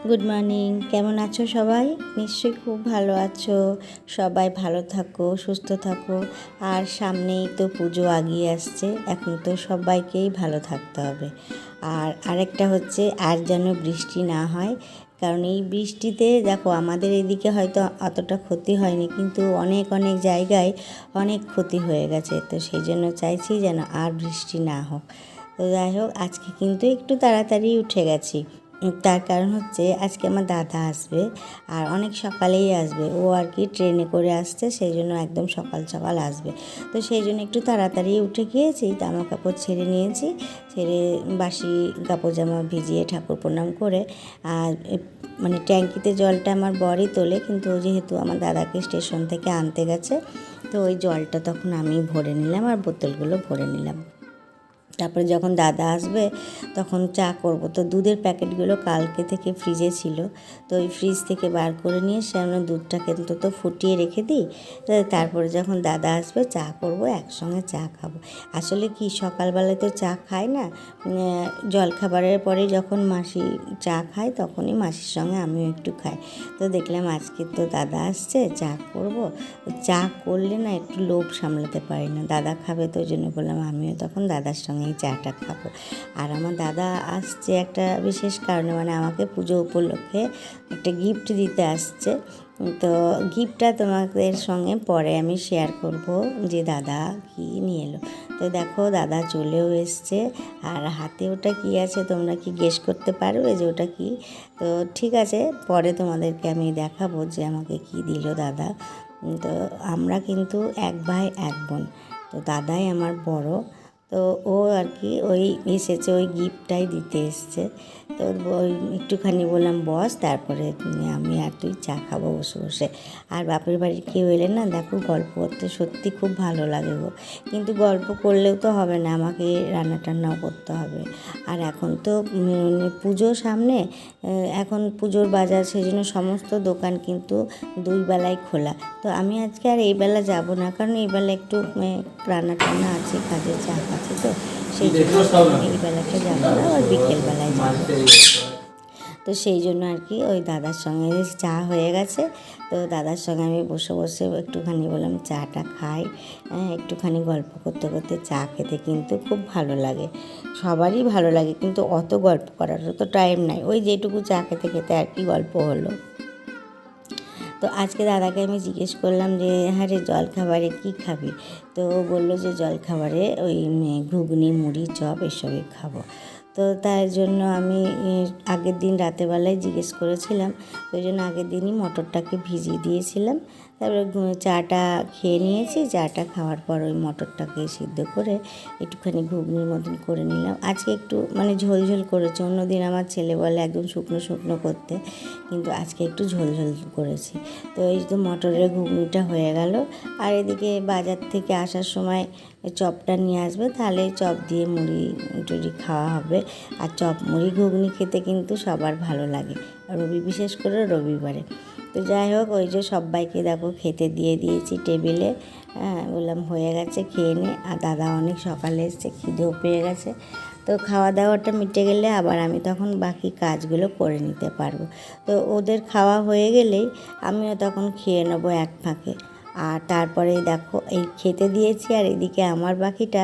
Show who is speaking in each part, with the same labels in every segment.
Speaker 1: Good morning. কেমন আছো সবাই? নিশ্চয়ই খুব ভালো আছো। সবাই ভালো থাকো, সুস্থ থাকো। আর সামনেই তো পুজো আগিয়ে আসছে, এখন তো সবাইকেই ভালো থাকতে হবে। আর আরেকটা হচ্ছে, আর যেন বৃষ্টি না হয়, কারণ এই বৃষ্টিতে দেখো আমাদের এদিকে হয়তো অতটা ক্ষতি হয়নি, কিন্তু অনেক অনেক জায়গায় অনেক ক্ষতি হয়ে গেছে। তো সেই জন্য চাইছি যেন আর বৃষ্টি না হোক। তো যাই হোক, আজকে কিন্তু একটু তাড়াতাড়ি উঠে গেছি। তার কারণ হচ্ছে আজকে আমার দাদা আসবে, আর অনেক সকালেই আসবে। ও আর কি ট্রেনে করে আসছে, সেই জন্য একদম সকাল সকাল আসবে। তো সেই জন্য একটু তাড়াতাড়ি উঠে গিয়েছি, জামা কাপড় ছেড়ে নিয়েছি। ছেড়ে বাসি কাপড় জামা ভিজিয়ে ঠাকুর প্রণাম করে, আর মানে ট্যাঙ্কিতে জলটা আমার বরই তোলে, কিন্তু যেহেতু আমার দাদাকে স্টেশন থেকে আনতে গেছে, তো ওই জলটা তখন আমি ভরে নিলাম আর বোতলগুলো ভরে নিলাম। তারপরে যখন দাদা আসবে তখন চা করব। তো দুধের প্যাকেটগুলো কালকে থেকে ফ্রিজে ছিল, তো ওই ফ্রিজ থেকে বার করে নিয়ে সেখানে দুধটাকে তো ফুটিয়ে রেখে দিই। তারপরে যখন দাদা আসবে চা করব, একসঙ্গে চা খাবো। আসলে কি সকালবেলায় তো চা খাই না, জলখাবারের পরে যখন মাসি চা খায় তখনই মাসির সঙ্গে আমিও একটু খাই। তো দেখলাম আজকে তো দাদা আসছে, চা করব। চা করলে না একটু লোভ সামলাতে পারি না, দাদা খাবে, তো ওই জন্য বললাম আমিও তখন দাদার সঙ্গে চাটা খাবো। আর আমার দাদা আসছে একটা বিশেষ কারণে, মানে আমাকে পুজো উপলক্ষে একটা গিফট দিতে আসছে। তো গিফটটা তোমাদের সঙ্গে পরে আমি শেয়ার করব যে দাদা কি নিয়ে এলো। তো দেখো দাদা চলেও এসছে, আর হাতে ওটা কি আছে তোমরা কি গেস করতে পারবে যে ওটা কি? তো ঠিক আছে, পরে তোমাদেরকে আমি দেখাবো যে আমাকে কি দিল দাদা। তো আমরা কিন্তু এক ভাই এক বোন, তো দাদাই আমার বড়। তো ও আর কি ওই এসেছে, ওই গিফটটাই দিতে এসছে। তো ওই একটুখানি বললাম বস, তারপরে আমি আর তুই চা খাবো বসে বসে। আর বাপের বাড়ির কেউ এলে না, দেখো গল্প করতে সত্যি খুব ভালো লাগে গো। কিন্তু গল্প করলেও তো হবে না, আমাকে রান্না টান্নাও করতে হবে। আর এখন তো পুজো সামনে, এখন পুজোর বাজার, সেই জন্য সমস্ত দোকান কিন্তু দুই বেলায় খোলা। তো আমি আজকে আর এই বেলা যাব না, কারণ এই বেলা একটু রান্না টান্না আছে, কাজের চাপ আছে, তো সেই জন্য এই বেলাটা যাবো না, আর বিকেলবেলায় যাবো। তো সেই জন্য আর কি ওই দাদার সঙ্গে চা হয়ে গেছে, তো দাদার সঙ্গে আমি বসে বসে একটুখানি বললাম চাটা খাই। একটুখানি গল্প করতে করতে চা খেতে কিন্তু খুব ভালো লাগে, সবারই ভালো লাগে, কিন্তু অত গল্প করারও তো টাইম নাই, ওই যেটুকু চা খেতে খেতে আর কি গল্প হলো। তো আজকে দাদাকে আমি জিজ্ঞেস করলাম যে হ্যাঁ রে, জলখাবারে কী খাবি? তো ও বললো যে জলখাবারে ওই ঘুগনি, মুড়ি, চপ এসবই খাবো। তো তার জন্য আমি আগের দিন রাতেরবেলায় জিজ্ঞেস করেছিলাম, ওই জন্য আগের দিনই মটরটাকে ভিজিয়ে দিয়েছিলাম। তারপরে চাটা খেয়ে নিয়েছি, চাটা খাওয়ার পর ওই মটরটাকে সিদ্ধ করে একটুখানি ঘুগনির মতন করে নিলাম। আজকে একটু মানে ঝোল ঝোল করেছি, অন্যদিন আমার ছেলে বলে একদম শুকনো শুকনো করতে, কিন্তু আজকে একটু ঝোল ঝোল করেছি। তো এই তো মটরের ঘুগনিটা হয়ে গেল। আর এদিকে বাজার থেকে আসার সময় চপটা নিয়ে আসবে, তাহলে চপ দিয়ে মুড়ি টুড়ি খাওয়া হবে। আর চপ মুড়ি ঘুগনি খেতে কিন্তু সবার ভালো লাগে, বিশেষ করে রবিবারে। তো যাই হোক, ওই যে সবাইকে দেখো খেতে দিয়ে দিয়েছি টেবিলে। বললাম হয়ে গেছে, খেয়ে নে। আর দাদা অনেক সকালে এসছে, খিদেও পেয়ে গেছে। তো খাওয়া দাওয়াটা মিটে গেলে আবার আমি তখন বাকি কাজগুলো করে নিতে পারবো। তো ওদের খাওয়া হয়ে গেলেই আমিও তখন খেয়ে নেবো এক ফাঁকে। আর তারপরে দেখো এই খেতে দিয়েছি, আর এদিকে আমার বাকিটা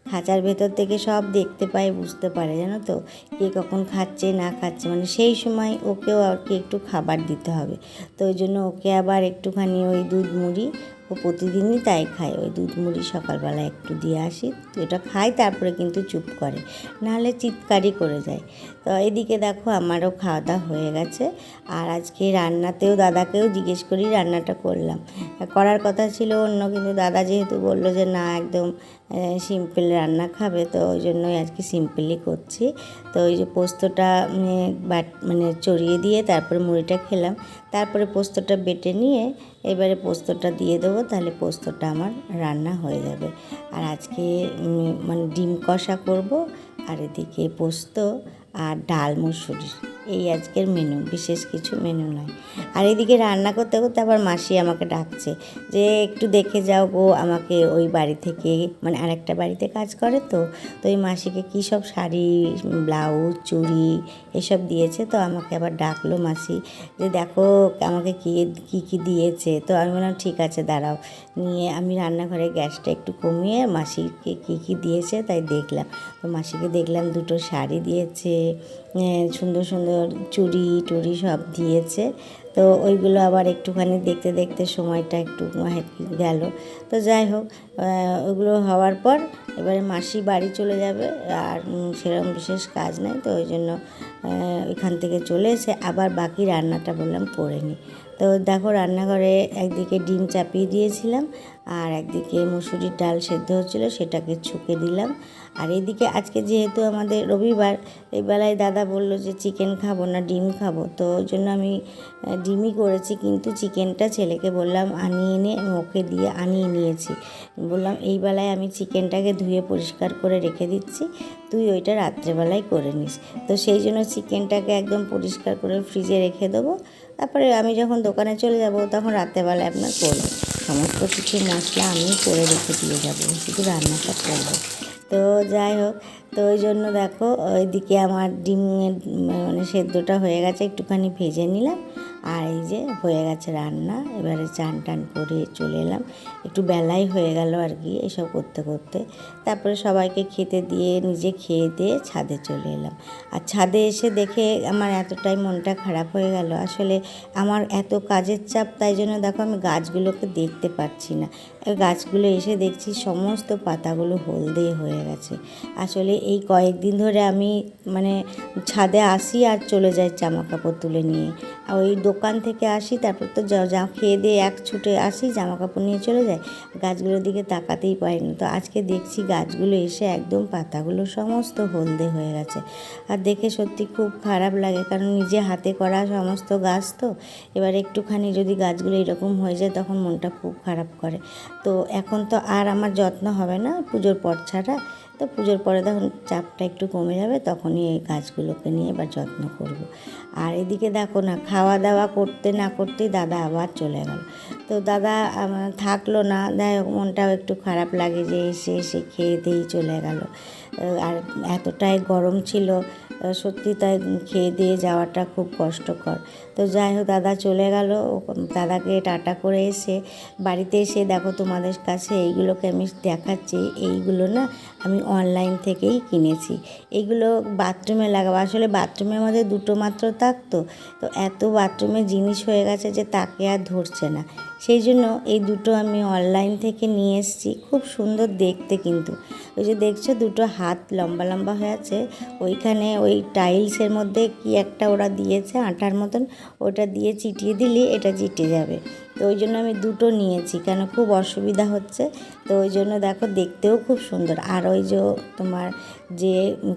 Speaker 1: খাঁচার ভেতর থেকে সব দেখতে পায়, বুঝতে পারে, জানো তো, কে কখন খাচ্ছে না খাচ্ছে, মানে সেই সময় ওকেও আর কি একটু খাবার দিতে হবে। তো ওই জন্য ওকে আবার একটুখানি ওই দুধ মুড়ি, ও প্রতিদিনই তাই খায়, ওই দুধ মুড়ি সকালবেলা একটু দিয়ে আসি, তো এটা খাই, তারপরে কিন্তু চুপ করে, নাহলে চিৎকারই করে যায়। তো এদিকে দেখো আমারও খাওয়া দাওয়া হয়ে গেছে। আর আজকে রান্নাতেও দাদাকেও জিজ্ঞেস করি রান্নাটা করলাম, করার কথা ছিল অন্য, কিন্তু দাদা যেহেতু বললো যে না একদম সিম্পল রান্না খাবে, তো ওই জন্যই আজকে সিম্পলই করছি। তো ওই যে পোস্তটা মানে চড়িয়ে দিয়ে তারপরে মুড়িটা খেলাম, তারপরে পোস্তটা বেটে নিয়ে এবারে পোস্তটা দিয়ে দেবো, তাহলে পোস্তটা আমার রান্না হয়ে যাবে। আর আজকে মানে ডিম কষা করব, আর এদিকে পোস্ত আর ডাল মুসুরি, এই আজকের মেনু, বিশেষ কিছু মেনু নয়। আর এদিকে রান্না করতে করতে আবার মাসি আমাকে ডাকছে যে একটু দেখে যাও গো, আমাকে ওই বাড়ি থেকে মানে আরেকটা বাড়িতে কাজ করে তো ওই মাসিকে কী সব শাড়ি, ব্লাউজ, চুড়ি এসব দিয়েছে। তো আমাকে আবার ডাকলো মাসি যে দেখো আমাকে কী দিয়েছে। তো আমি বললাম ঠিক আছে দাঁড়াও, নিয়ে আমি রান্নাঘরে গ্যাসটা একটু কমিয়ে মাসিকে কী দিয়েছে তাই দেখলাম। তো মাসিকে দেখলাম দুটো শাড়ি দিয়েছে, সুন্দর সুন্দর চুড়ি টুড়ি সব দিয়েছে। তো ওইগুলো আবার একটুখানি দেখতে দেখতে সময়টা একটু গেল। তো যাই হোক, ওইগুলো হওয়ার পর এবারে মাসি বাড়ি চলে যাবে, আর সেরকম বিশেষ কাজ নেই। তো ওই জন্য এখান থেকে চলে এসে আবার বাকি রান্নাটা বললাম করে নিই। তো দেখো রান্নাঘরে একদিকে ডিম চাপিয়ে দিয়েছিলাম, আর একদিকে মুসুরির ডাল সেদ্ধ হচ্ছিলো, সেটাকে ছুঁকে দিলাম। আর এদিকে আজকে যেহেতু আমাদের রবিবার, এই বেলায় দাদা বলল যে চিকেন খাবো না ডিম খাবো, তো ওই জন্য আমি ডিমই করেছি। কিন্তু চিকেনটা ছেলেকে বললাম আনিয়ে এনে ওকে দিয়ে আনিয়ে নিয়েছি। বললাম এই বেলায় আমি চিকেনটাকে ধুয়ে পরিষ্কার করে রেখে দিচ্ছি, তুই ওইটা রাত্রেবেলায় করে নিস। তো সেই জন্য চিকেনটাকে একদম পরিষ্কার করে ফ্রিজে রেখে দেবো। তারপরে আমি যখন দোকানে চলে যাব তখন রাত্রেবেলায় আপনার করবো। সমস্ত কিছু মশলা আমি করে রেখে দিয়ে যাবো, শুধু রান্নাটা করবো। তো যাই হোক, তো ওই জন্য দেখো ওইদিকে আমার ডিমের মানে সেদ্ধটা হয়ে গেছে, একটুখানি ভেজে নিলাম। আর এই যে হয়ে গেছে রান্না। এবারে চান টান করে চলে এলাম, একটু বেলাই হয়ে গেল আর কি এসব করতে করতে। তারপরে সবাইকে খেতে দিয়ে নিজে খেয়ে দিয়ে ছাদে চলে এলাম। আর ছাদে এসে দেখে আমার এতটাই মনটা খারাপ হয়ে গেল। আসলে আমার এত কাজের চাপ, তাই জন্য দেখো আমি গাছগুলোকে দেখতে পাচ্ছি না। গাছগুলো এসে দেখছি সমস্ত পাতাগুলো হলদে হয়ে গেছে। আসলে এই কয়েকদিন ধরে আমি মানে ছাদে আসি আর চলে যাই জামা কাপড় তুলে নিয়ে। আর ওই দোকান থেকে আসি, তারপর তো যা খেয়ে দিয়ে এক ছুটে আসি, জামা কাপড় নিয়ে চলে যায়, গাছগুলোর দিকে তাকাতেই পারি না। তো আজকে দেখছি গাছগুলো এসে একদম পাতাগুলো সমস্ত হলদে হয়ে গেছে। আর দেখে সত্যি খুব খারাপ লাগে, কারণ নিজে হাতে করা সমস্ত গাছ তো। এবার একটুখানি যদি গাছগুলো এরকম হয়ে যায় তখন মনটা খুব খারাপ করে। তো এখন তো আর আমার যত্ন হবে না পুজোর পর ছাড়া। তো পুজোর পরে তখন চাপটা একটু কমে যাবে, তখনই এই গাছগুলোকে নিয়ে এবার যত্ন করব। আর এদিকে দেখো না, খাওয়া দাওয়া করতে না করতেই দাদা আবার চলে গেল। তো দাদা থাকলো না, যাই হোক মনটাও একটু খারাপ লাগে যে এসে খেয়ে দিয়েই চলে গেল। আর এতটাই গরম ছিল, সত্যি তাই খেয়ে দিয়ে যাওয়াটা খুব কষ্টকর। তো যাই হোক দাদা চলে গেল। দাদাকে টাটা করে এসে বাড়িতে এসে দেখো তোমাদের কাছে এইগুলোকে আমি দেখাচ্ছি। এইগুলো না আমি অনলাইন থেকেই কিনেছি। এইগুলো বাথরুমে লাগাবো। আসলে বাথরুমের মধ্যে দুটো মাত্র থাকতো, তো এত বাথরুমের জিনিস হয়ে গেছে যে তাকে আর ধরছে না। সেই জন্য এই দুটো আমি অনলাইন থেকে নিয়ে এসেছি। খুব সুন্দর দেখতে, কিন্তু ওই যে দেখছো দুটো হাত লম্বা লম্বা হয়ে আছে, ওইখানে ওই টাইলসের মধ্যে কি একটা ওরা দিয়েছে আঠার মতন, ওটা দিয়ে চিটিয়ে দিলে এটা চিটে যাবে। তো ওই জন্য আমি দুটো নিয়েছি, কেন খুব অসুবিধা হচ্ছে। তো ওই জন্য দেখো দেখতেও খুব সুন্দর। আর ওই যে তোমার যে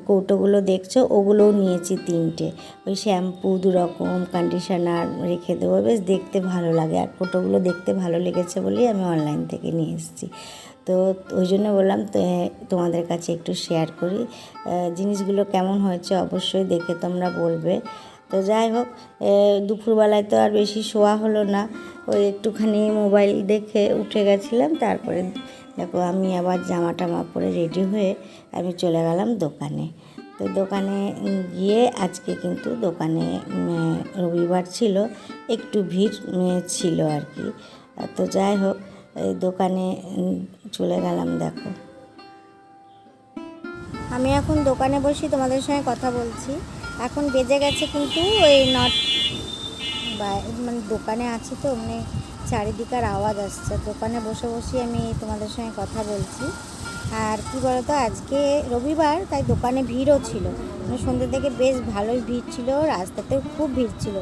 Speaker 1: কৌটোগুলো দেখছো ওগুলোও নিয়েছি তিনটে। ওই শ্যাম্পু 2 রকম, কন্ডিশনার রেখে দেবো, বেশ দেখতে ভালো লাগে। আর কৌটোগুলো দেখতে ভালো লেগেছে বলেই আমি অনলাইন থেকে নিয়ে এসেছি। তো ওই জন্য বললাম তোমাদের কাছে একটু শেয়ার করি। জিনিসগুলো কেমন হয়েছে অবশ্যই দেখে তোমরা বলবে। তো যাই হোক, দুপুরবেলায় তো আর বেশি শোয়া হলো না, ওই একটুখানি মোবাইল দেখে উঠে গেছিলাম। তারপরে দেখো আমি আবার জামা টামা পরে রেডি হয়ে আমি চলে গেলাম দোকানে। তো দোকানে গিয়ে আজকে কিন্তু দোকানে রবিবার ছিল, একটু ভিড় ছিল আর কি। তো যাই হোক, এই দোকানে চলে গেলাম। দেখো আমি এখন দোকানে বসে তোমাদের সঙ্গে কথা বলছি। এখন বেজে গেছে কিন্তু ওই মানে দোকানে আছি তো, মানে চারিদিকের আওয়াজ আসছে। দোকানে বসে বসে আমি তোমাদের সঙ্গে কথা বলছি। আর কি বলতো, আজকে রবিবার তাই দোকানে ভিড়ও ছিল, মানে সন্ধ্যে থেকে বেশ ভালোই ভিড় ছিল, রাস্তাতেও খুব ভিড় ছিল।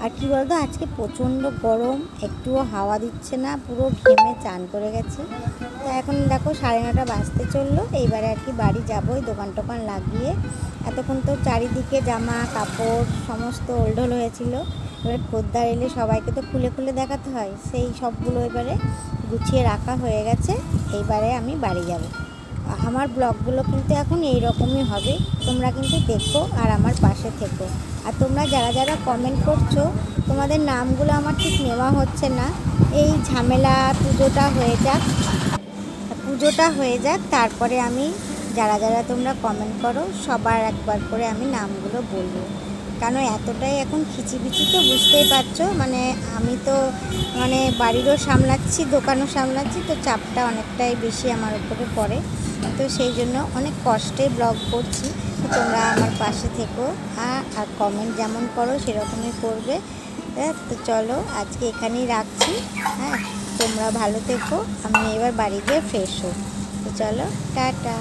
Speaker 1: আর কি বলতো, আজকে প্রচণ্ড গরম, একটুও হাওয়া দিচ্ছে না, পুরো ঘেমে চান করে গেছে। তো এখন দেখো 9:30 বাজতে চললো, এইবারে আর কি বাড়ি যাবোই দোকান টোকান লাগিয়ে। এতক্ষণ তো চারিদিকে জামা কাপড় সমস্ত ওলঢোল হয়েছিল। এবারে খদ্দার এলে সবাইকে তো খুলে খুলে দেখাতে হয়, সেই সবগুলো এবারে গুছিয়ে রাখা হয়ে গেছে। এইবারে আমি বাড়ি যাব। আমার ব্লগগুলো কিন্তু এখন এই রকমই হবে। তোমরা কিন্তু দেখো আর আমার পাশে থেকো। আর তোমরা যারা যারা কমেন্ট করছো, তোমাদের নামগুলো আমার ঠিক নেওয়া হচ্ছে না। এই ঝামেলা পুজোটা হয়ে যাক তারপরে আমি যারা যারা তোমরা কমেন্ট করো সবার একবার করে আমি নামগুলো বলবো। কেন এতটাই এখন খিচিবিচি তো বুঝতেই পারছো, মানে আমি তো মানে বাড়িরও সামলাচ্ছি, দোকানও সামলাচ্ছি, তো চাপটা অনেকটাই বেশি আমার উপরে পড়ে। তো সেই জন্য অনেক কষ্টে ব্লগ করছি। তো তোমরা আমার পাশে থেকো আর কমেন্ট যেমন করো সেরকমই করবে। তো চলো আজকে এখানেই রাখছি। হ্যাঁ, তোমরা ভালো থেকো। আমি এবার বাড়ি গিয়ে ফ্রেশ হই। তো চলো, টাটা।